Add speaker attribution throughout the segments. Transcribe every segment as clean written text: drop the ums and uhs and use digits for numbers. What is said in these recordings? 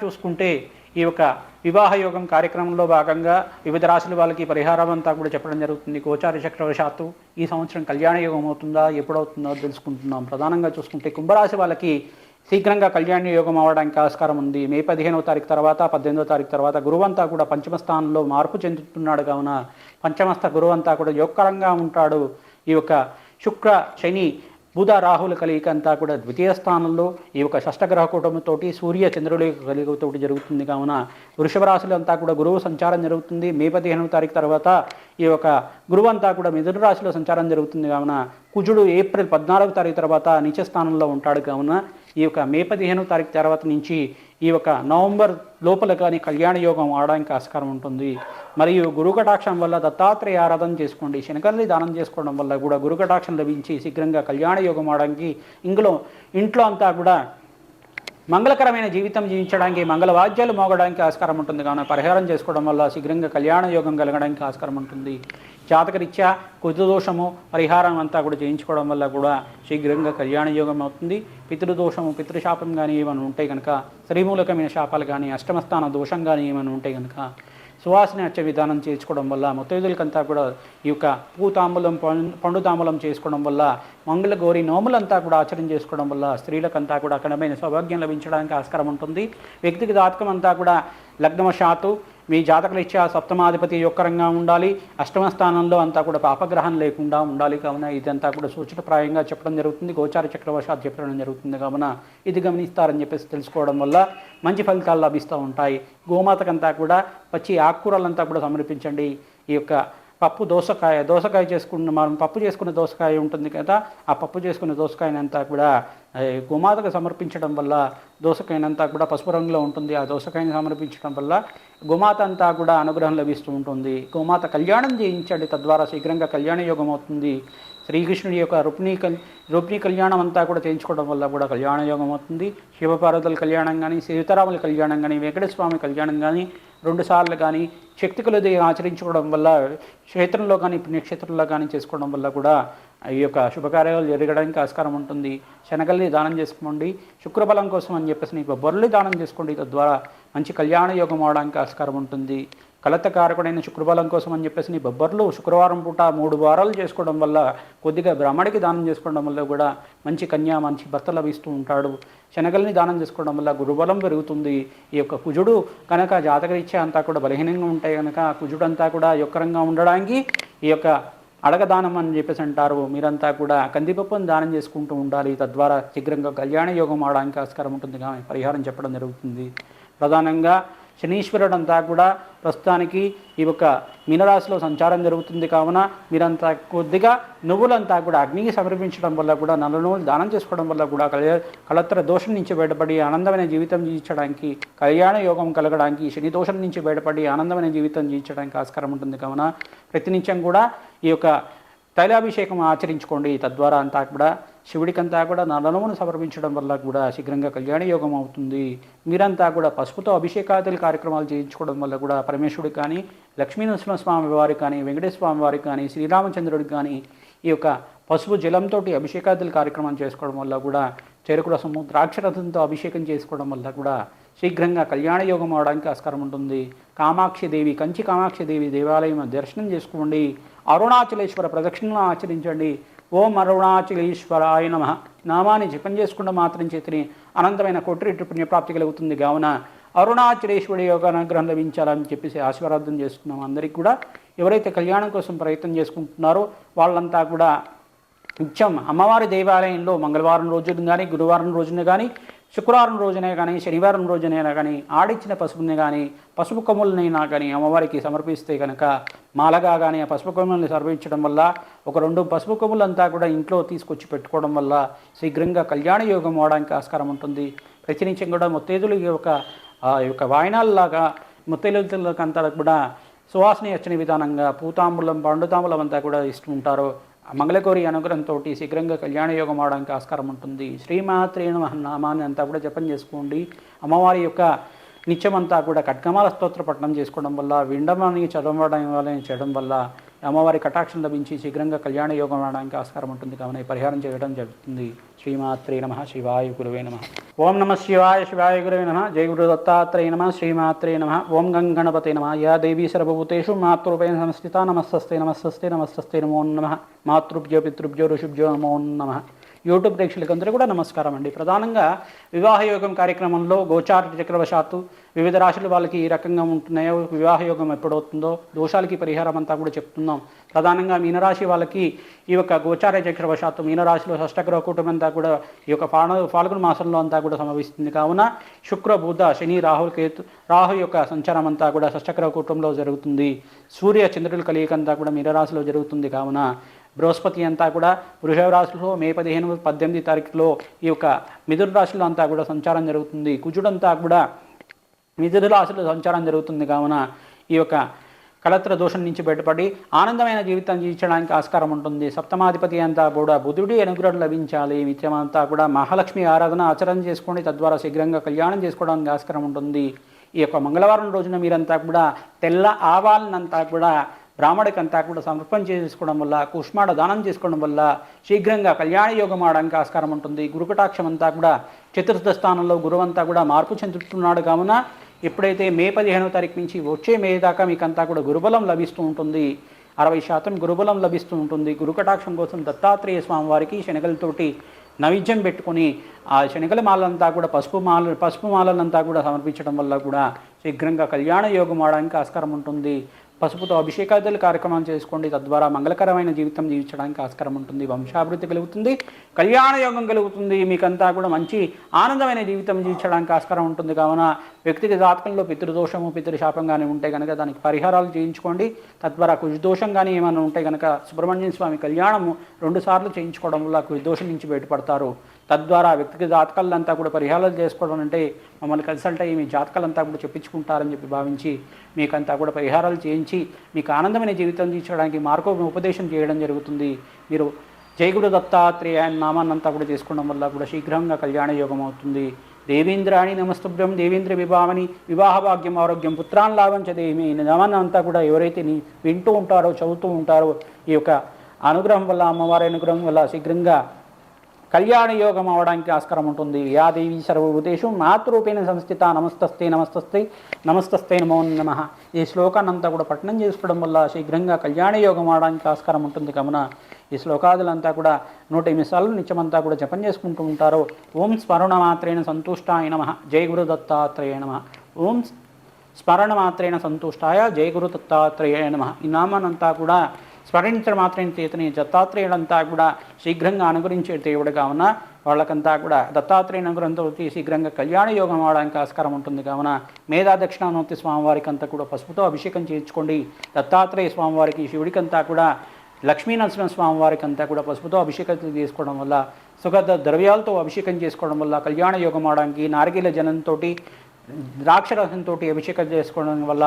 Speaker 1: చూసుకుంటే ఈ యొక్క వివాహ యోగం కార్యక్రమంలో భాగంగా వివిధ రాశుల వాళ్ళకి పరిహారం అంతా కూడా చెప్పడం జరుగుతుంది. గోచార చక్రవశాత్తు ఈ సంవత్సరం కళ్యాణ యోగం అవుతుందా, ఎప్పుడవుతుందో తెలుసుకుంటున్నాం. ప్రధానంగా చూసుకుంటే కుంభరాశి వాళ్ళకి శీఘ్రంగా కళ్యాణ యోగం అవడానికి ఆస్కారం ఉంది. మే 15వ తారీఖు తర్వాత 18వ తారీఖు తర్వాత గురువంతా కూడా పంచమ స్థానంలో మార్పు చెందుతున్నాడు. కావున పంచమస్థ గురువంతా కూడా యోగకరంగా ఉంటాడు. ఈ యొక్క శుక్ర శని బుధ రాహుల కలియిక అంతా కూడా ద్వితీయ స్థానంలో ఈ యొక్క షష్టగ్రహ కూటమితోటి సూర్య చంద్రుల కలిగితోటి జరుగుతుంది. కావున వృషభ రాశులు అంతా కూడా గురువు సంచారం జరుగుతుంది. మే 15వ తారీఖు తర్వాత ఈ యొక్క గురువు అంతా కూడా మిథున రాశిలో సంచారం జరుగుతుంది. కావున కుజుడు ఏప్రిల్ 14వ తారీఖు తర్వాత నీచ స్థానంలో ఉంటాడు. కావున ఈ యొక్క మే 15వ తారీఖు తర్వాత నుంచి ఈ యొక్క నవంబర్ లోపల కానీ కళ్యాణ యోగం ఆడడానికి ఆస్కారం ఉంటుంది. మరియు గురుకటాక్షం వల్ల దత్తాత్రేయ ఆరాధన చేసుకోండి, శనకల్ని దానం చేసుకోవడం వల్ల కూడా గురుకటాక్షం లభించి శీఘ్రంగా కళ్యాణ యోగం ఆడడానికి ఇంట్లో అంతా కూడా మంగళకరమైన జీవితం జీవించడానికి మంగళవాద్యాలు మోగడానికి ఆస్కారం ఉంటుంది. కావున పరిహారం చేసుకోవడం వల్ల శీఘ్రంగా కళ్యాణ యోగం కలగడానికి ఆస్కారం ఉంటుంది. జాతకరీత్యా కుజదోషము పరిహారం అంతా కూడా చేయించుకోవడం వల్ల కూడా శీఘ్రంగా కళ్యాణ యోగం అవుతుంది. పితృదోషము పితృశాపం కానీ ఏమైనా ఉంటే కనుక, శ్రీమూలకమైన శాపాలు కానీ, అష్టమస్థాన దోషం కానీ ఏమైనా ఉంటే కనుక సువాసన అచ్చ విధానం చేసుకోవడం వల్ల, ముత్తైదులకంతా కూడా ఈ యొక్క పూతాంబూలం పండు తాంబూలం చేసుకోవడం వల్ల, మంగళ గౌరి నోములంతా కూడా ఆచరణ చేసుకోవడం వల్ల స్త్రీలకంతా కూడా అఖండమైన సౌభాగ్యం లభించడానికి ఆస్కారం ఉంటుంది. వ్యక్తికి జాతకం అంతా కూడా లగ్నవశాత్తు మీ జాతకరీత్యా సప్తమాధిపతి యొక్కరంగా ఉండాలి. అష్టమ స్థానంలో అంతా కూడా పాపగ్రహం లేకుండా ఉండాలి. కావున ఇదంతా కూడా సూచనప్రాయంగా చెప్పడం జరుగుతుంది. గోచార చక్రవశాత్తు చెప్పడం జరుగుతుంది. కావున ఇది గమనిస్తారని చెప్పేసి తెలుసుకోవడం వల్ల మంచి ఫలితాలు లభిస్తూ ఉంటాయి. గోమాతకంతా కూడా పచ్చి ఆకుకూరలంతా కూడా సమర్పించండి. ఈ యొక్క దోసకాయ చేసుకున్న మనం పప్పు చేసుకున్న దోసకాయ ఉంటుంది కదా, ఆ పప్పు చేసుకున్న దోసకాయనంతా కూడా గోమాతకు సమర్పించడం వల్ల దోసకాయనంతా కూడా పసుపు రంగులో ఉంటుంది. ఆ దోసకాయని సమర్పించడం వల్ల గోమాత అంతా కూడా అనుగ్రహం లభిస్తూ ఉంటుంది. గోమాత కళ్యాణం చేయించండి, తద్వారా శీఘ్రంగా కళ్యాణ యోగం అవుతుంది. శ్రీకృష్ణుడి యొక్క రుక్మిణీ కళ్యాణం అంతా కూడా చేయించుకోవడం వల్ల కూడా కళ్యాణ యోగం అవుతుంది. శివపార్వతుల కళ్యాణం కానీ, సీతారాముల కళ్యాణం కానీ, వెంకటస్వామి కళ్యాణం కానీ 2 సార్లు కానీ శక్తి కొలది ఆచరించుకోవడం వల్ల క్షేత్రంలో కానీ పుణ్యక్షేత్రంలో కానీ చేసుకోవడం వల్ల కూడా ఈ యొక్క శుభకార్యాలు జరగడానికి ఆస్కారం ఉంటుంది. శనగల్ని దానం చేసుకోండి. శుక్రబలం కోసం అని చెప్పేసి బొర్రలు దానం చేసుకోండి, తద్వారా మంచి కళ్యాణ యోగం అవడానికి ఆస్కారం ఉంటుంది. కలతకారకుడైన శుక్రబలం కోసం అని చెప్పేసి బొబ్బర్లు శుక్రవారం పూట 3 వారాలు చేసుకోవడం వల్ల, కొద్దిగా బ్రాహ్మడికి దానం చేసుకోవడం వల్ల కూడా మంచి కన్య మంచి భర్త లభిస్తూ ఉంటాడు. శనగల్ని దానం చేసుకోవడం వల్ల గురుబలం పెరుగుతుంది. ఈ యొక్క కుజుడు కనుక జాతకరీత్యా అంతా కూడా బలహీనంగా ఉంటాయి కనుక కుజుడంతా కూడా యొక్కరంగా ఉండడానికి ఈ యొక్క అడగదానం అని చెప్పేసి అంటారు. మీరంతా కూడా కందిపప్పును దానం చేసుకుంటూ ఉండాలి, తద్వారా శీఘ్రంగా కళ్యాణ యోగం అవడానికి ఆస్కారం ఉంటుంది. పరిహారం చెప్పడం జరుగుతుంది. ప్రధానంగా శనీశ్వరుడు అంతా కూడా ప్రస్తుతానికి ఈ యొక్క మీనరాశిలో సంచారం జరుగుతుంది. కావున మీరంతా కొద్దిగా నువ్వులంతా కూడా అగ్నికి సమర్పించడం వల్ల కూడా, నల్ల నువ్వులు దానం చేసుకోవడం వల్ల కూడా కళత్ర దోషం నుంచి బయటపడి ఆనందమైన జీవితం జీవించడానికి, కళ్యాణ యోగం కలగడానికి, శని దోషం నుంచి బయటపడి ఆనందమైన జీవితం జీవించడానికి ఆస్కారం ఉంటుంది. కావున ప్రతినిత్యం కూడా ఈ యొక్క తైలాభిషేకం ఆచరించుకోండి, తద్వారా అంతా కూడా శివుడికంతా కూడా నల్లనమును సమర్పించడం వల్ల కూడా శీఘ్రంగా కళ్యాణ యోగం అవుతుంది. మీరంతా కూడా పసుపుతో అభిషేకాదుల కార్యక్రమాలు చేయించుకోవడం వల్ల కూడా పరమేశ్వరుడికి కానీ, లక్ష్మీనరసింహస్వామి వారికి కానీ, వెంకటేశ్వర స్వామి వారికి కానీ, శ్రీరామచంద్రుడికి కానీ ఈ యొక్క పసుపు జలంతో అభిషేకాదుల కార్యక్రమం చేసుకోవడం వల్ల కూడా, చెరుకు రసము ద్రాక్షరసంతో అభిషేకం చేసుకోవడం వల్ల కూడా శీఘ్రంగా కళ్యాణ యోగం అవడానికి ఆస్కారం ఉంటుంది. కంచి కామాక్షిదేవి దేవాలయం దర్శనం చేసుకోండి. అరుణాచలేశ్వర ప్రదక్షిణను ఆచరించండి. ఓం అరుణాచలేశ్వరాయ నమః నామాన్ని జపం చేసుకుంటూ మాత్రం చేతిని అనంతమైన కోటి రెట్లు పుణ్యప్రాప్తి కలుగుతుంది. కావున అరుణాచలేశ్వరుడి యొక్క అనుగ్రహం లభించాలని చెప్పేసి ఆశీర్వాదం చేస్తున్నాం. అందరికీ కూడా ఎవరైతే కళ్యాణం కోసం ప్రయత్నం చేసుకుంటున్నారో వాళ్ళంతా కూడా నిత్యం అమ్మవారి దేవాలయంలో మంగళవారం రోజున కానీ, గురువారం రోజున కానీ, శుక్రవారం రోజునే కానీ, శనివారం రోజునైనా కానీ ఆడిచ్చిన పసుపుని కానీ, పసుపు కొమ్ములనైనా కానీ అమ్మవారికి సమర్పిస్తే కనుక మాలగా కానీ ఆ పసుపు కొమ్ములని సమర్పించడం వల్ల, ఒక 2 పసుపు కొమ్ములంతా కూడా ఇంట్లో తీసుకొచ్చి పెట్టుకోవడం వల్ల శీఘ్రంగా కళ్యాణ యోగం అవడానికి ఆస్కారం ఉంటుంది. ప్రతినిత్యం కూడా ముత్తైదులు యొక్క వాయినాల్లాగా ముత్తైదులకంతా కూడా సువాసన వచ్చిన విధానంగా పూతాంబూలం పండు తాంబూలం అంతా కూడా ఇస్తూ ఉంటారు. మంగళగౌరి అనుగ్రహంతో శీఘ్రంగా కళ్యాణ యోగం అవడానికి ఆస్కారం ఉంటుంది. శ్రీమాత్రే నమః నామాన్ని అంతా కూడా జపం చేసుకోండి. అమ్మవారి యొక్క నిత్యమంతా కూడా ఖడ్గమాల స్తోత్ర పఠనం చేసుకోవడం వల్ల, విండమాని చదవడం చేయడం వల్ల అమ్మవారి కటాక్షం లభించి శీఘ్రంగా కళ్యాణ యోగం రావడానికి ఆస్కారం ఉంటుంది కావున ఈ పరిహారం చేయడం జరుగుతుంది. శ్రీమాత్రే నమః. శివాయ గురువే నమః. ఓం నమః శివాయ. శివాయ గురువే నమః. జయ గురు దత్తాత్రేయ నమః. శ్రీమాత్రే నమః. ఓం గం గణపతే నమః. యా దేవీ సర్వభూతేషు మాతృరూపేణ సంస్థితా నమస్తస్తే నమస్తస్తే నమస్తస్తే నమో నమః. మాతృభ్యో పితృభ్యో ఋషిభ్యో నమో నమః. యూట్యూబ్ ప్రేక్షకులందరూ కూడా నమస్కారం అండి. ప్రధానంగా వివాహయోగం కార్యక్రమంలో గోచార చక్రవశాత్తు వివిధ రాశుల వాళ్ళకి ఈ రకంగా ఉంటున్నాయో, వివాహయోగం ఎప్పుడవుతుందో, దోషాలకి పరిహారం అంతా కూడా చెప్తున్నాం. ప్రధానంగా మీనరాశి వాళ్ళకి ఈ యొక్క గోచార చక్రవశాత్తు మీనరాశిలో షష్టగ్రహ కూటమి అంతా కూడా ఈ యొక్క ఫాల్గుణ మాసంలో అంతా కూడా సంభవిస్తుంది. కావున శుక్ర బుధ శని రాహు యొక్క సంచారం అంతా కూడా షష్టగ్రహ కూటంలో జరుగుతుంది. సూర్య చంద్రుల కలయిక అంతా కూడా మీనరాశిలో జరుగుతుంది. కావున బృహస్పతి అంతా కూడా వృషభ రాశిలో మే 15, 18 తారీఖులో ఈ యొక్క మిథున రాశిలో అంతా కూడా సంచారం జరుగుతుంది. కుజుడంతా కూడా మిథున రాశిలో సంచారం జరుగుతుంది. కావున ఈ యొక్క కలత్ర దోషం నుంచి బయటపడి ఆనందమైన జీవితం జీవించడానికి ఆస్కారం ఉంటుంది. సప్తమాధిపతి అంతా కూడా బుధుడి అనుగ్రహం లభించాలి. నిత్యమంతా కూడా మహాలక్ష్మి ఆరాధన ఆచరణ చేసుకోండి. తద్వారా శీఘ్రంగా కళ్యాణం చేసుకోవడానికి ఆస్కారం ఉంటుంది. ఈ యొక్క మంగళవారం రోజున మీరంతా కూడా తెల్ల ఆవాలనంతా కూడా బ్రాహ్మడికంతా కూడా సమర్పణ చేసుకోవడం వల్ల, కుష్మాడ దానం చేసుకోవడం వల్ల శీఘ్రంగా కళ్యాణ యోగం ఆడడానికి ఆస్కారం ఉంటుంది. గురుకటాక్షం అంతా కూడా చతుర్థ స్థానంలో గురువంతా కూడా మార్పు చెందుతున్నాడు. కావున ఎప్పుడైతే మే 15వ తారీఖు నుంచి వచ్చే మే దాకా మీకంతా కూడా గురుబలం లభిస్తూ ఉంటుంది. 60% గురుబలం లభిస్తూ ఉంటుంది. గురుకటాక్షం కోసం దత్తాత్రేయ స్వామి వారికి శనగలతోటి నైవేద్యం పెట్టుకొని ఆ శనగల మాలంతా కూడా పసుపు మాలలంతా కూడా సమర్పించడం వల్ల కూడా శీఘ్రంగా కళ్యాణ యోగం ఆడడానికి ఆస్కారం ఉంటుంది. పసుపుతో అభిషేకాదులు కార్యక్రమాలు చేసుకోండి. తద్వారా మంగళకరమైన జీవితం జీవించడానికి ఆస్కారం ఉంటుంది. వంశాభివృద్ధి కలుగుతుంది. కళ్యాణ యోగం కలుగుతుంది. మీకంతా కూడా మంచి ఆనందమైన జీవితం జీవించడానికి ఆస్కారం ఉంటుంది. కావున వ్యక్తిగత జాతకంలో పితృదోషము పితృశాపం కానీ ఉంటే కనుక దానికి పరిహారాలు చేయించుకోండి. తద్వారా కుజదోషం కానీ ఏమైనా ఉంటే కనుక సుబ్రహ్మణ్య స్వామి కళ్యాణము 2 సార్లు చేయించుకోవడం వల్ల కుజదోషం నుంచి బయటపడతారు. తద్వారా వ్యక్తిగత జాతకాలంతా కూడా పరిహారాలు చేసుకోవడం అంటే మమ్మల్ని కన్సల్ట్ అయ్యి మీ జాతకాలంతా కూడా చెప్పించుకుంటారని చెప్పి భావించి మీకంతా కూడా పరిహారాలు చేయించి మీకు ఆనందమైన జీవితం జీవించడానికి ఉపదేశం చేయడం జరుగుతుంది. మీరు జయగురు దత్తాత్రేయ నామాన్నంతా కూడా చేసుకోవడం వల్ల కూడా శీఘ్రంగా కళ్యాణ యోగం అవుతుంది. దేవేంద్రాణి నమస్తుభ్యం దేవేంద్ర విభావని వివాహ భాగ్యం ఆరోగ్యం పుత్రాన్ లాభం చదేమి నామాన్ని అంతా కూడా ఎవరైతే వింటూ ఉంటారో చదువుతూ ఉంటారో ఈ యొక్క అనుగ్రహం వల్ల, అమ్మవారి అనుగ్రహం వల్ల శీఘ్రంగా కళ్యాణ యోగం అవడానికి ఆస్కారం ఉంటుంది. యా దేవీ సర్వభూతేషు మాతృరూపేణ సంస్థిత నమస్తస్తే నమస్తస్తే నమస్తస్తే నమో నమః. ఈ శ్లోకాన్నంతా కూడా పఠనం చేసుకోవడం వల్ల శీఘ్రంగా కళ్యాణ యోగం అవడానికి ఆస్కారం ఉంటుంది. కావున ఈ శ్లోకాదులంతా కూడా 108 సార్లు నిత్యమంతా కూడా జపం చేసుకుంటూ ఉంటారు. ఓం స్మరణ మాత్రేణ సంతుష్టాయ నమః. జయ గురు దత్తాత్రేయ నమః. ఓం స్మరణ మాత్రేణ సంతుష్టాయ జయ గురు దత్తాత్రేయ నమః. ఈ నామానంతా కూడా స్మరించడం మాత్రం చేతని దత్తాత్రేయుడంతా కూడా శీఘ్రంగా అనుగ్రహించే దేవుడు. కావున వాళ్ళకంతా కూడా దత్తాత్రేయ అనుగ్రహంతో శీఘ్రంగా కళ్యాణ యోగం అవడానికి ఆస్కారం ఉంటుంది. కావున మేధా దక్షిణామూర్తి స్వామివారికి అంతా కూడా పసుపుతో అభిషేకం చేయించుకోండి. దత్తాత్రేయ స్వామివారికి, శివుడికంతా కూడా లక్ష్మీనరసింహ స్వామివారికి అంతా కూడా పసుపుతో అభిషేకం చేసుకోవడం వల్ల, సుగంధ ద్రవ్యాలతో అభిషేకం చేసుకోవడం వల్ల కళ్యాణ యోగం అవడానికి, నారికేల జలంతో ద్రాక్షరసంతో అభిషేకం చేసుకోవడం వల్ల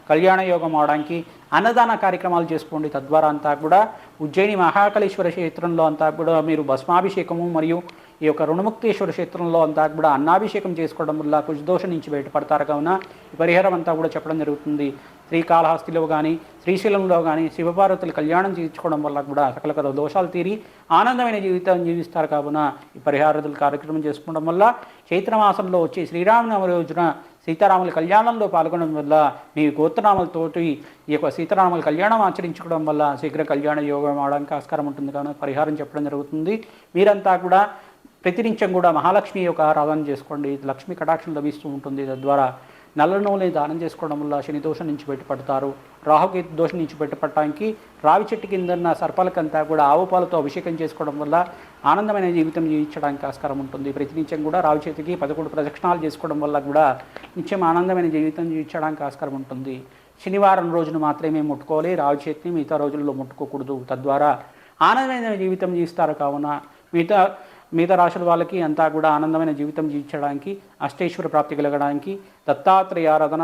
Speaker 1: కళ్యాణ యోగం అవడానికి, అన్నదాన కార్యక్రమాలు చేసుకోండి. తద్వారా అంతా కూడా ఉజ్జయిని మహాకాళేశ్వర క్షేత్రంలో అంతా కూడా మీరు భస్మాభిషేకము మరియు ఈ యొక్క రుణముక్తేశ్వర క్షేత్రంలో అంతా కూడా అన్నాభిషేకం చేసుకోవడం వల్ల కుజదోషం నుంచి బయటపడతారు. కావున ఈ పరిహారం అంతా కూడా చెప్పడం జరుగుతుంది. శ్రీకాళహస్తిలో కానీ శ్రీశైలంలో కానీ శివపార్వతులు కళ్యాణం చేయించుకోవడం వల్ల కూడా సకల దోషాలు తీరి ఆనందమైన జీవితం జీవిస్తారు. కావున ఈ పరిహారాలు కార్యక్రమం చేసుకోవడం వల్ల చైత్రమాసంలో వచ్చి శ్రీరామనవమి రోజున సీతారాముల కళ్యాణంలో పాల్గొనడం వల్ల మీ గోత్రనామలతోటి ఈ యొక్క సీతారాముల కళ్యాణం ఆచరించుకోవడం వల్ల శీఘ్ర కళ్యాణ యోగం అవడానికి ఆస్కారం ఉంటుంది. కావున పరిహారం చెప్పడం జరుగుతుంది. మీరంతా కూడా ప్రతినిత్యం కూడా మహాలక్ష్మి యొక్క ఆరాధన చేసుకోండి. లక్ష్మీ కటాక్షం లభిస్తూ ఉంటుంది. తద్వారా నల్ల నూనె దానం చేసుకోవడం వల్ల శని దోషం నుంచి బయటపడతారు. రాహుకేతు దోషం నుంచి బయటపడటానికి రావి చెట్టు కిందన్న సర్పాలకంతా కూడా ఆవు పాలతో అభిషేకం చేసుకోవడం వల్ల ఆనందమైన జీవితం జీవించడానికి ఆస్కారం ఉంటుంది. ప్రతినిత్యం కూడా రావి చెట్టుకి 11 ప్రదక్షిణాలు చేసుకోవడం వల్ల కూడా నిత్యం ఆనందమైన జీవితం జీవించడానికి ఆస్కారం ఉంటుంది. శనివారం రోజున మాత్రమే ముట్టుకోవాలి. రావి చెట్టుని మిగతా రోజుల్లో ముట్టుకోకూడదు. తద్వారా ఆనందమైన జీవితం జీవిస్తారు. కావున మిగతా రాశుల వాళ్ళకి అంతా కూడా ఆనందమైన జీవితం జీవించడానికి, అష్టైశ్వర ప్రాప్తి కలగడానికి దత్తాత్రేయ ఆరాధన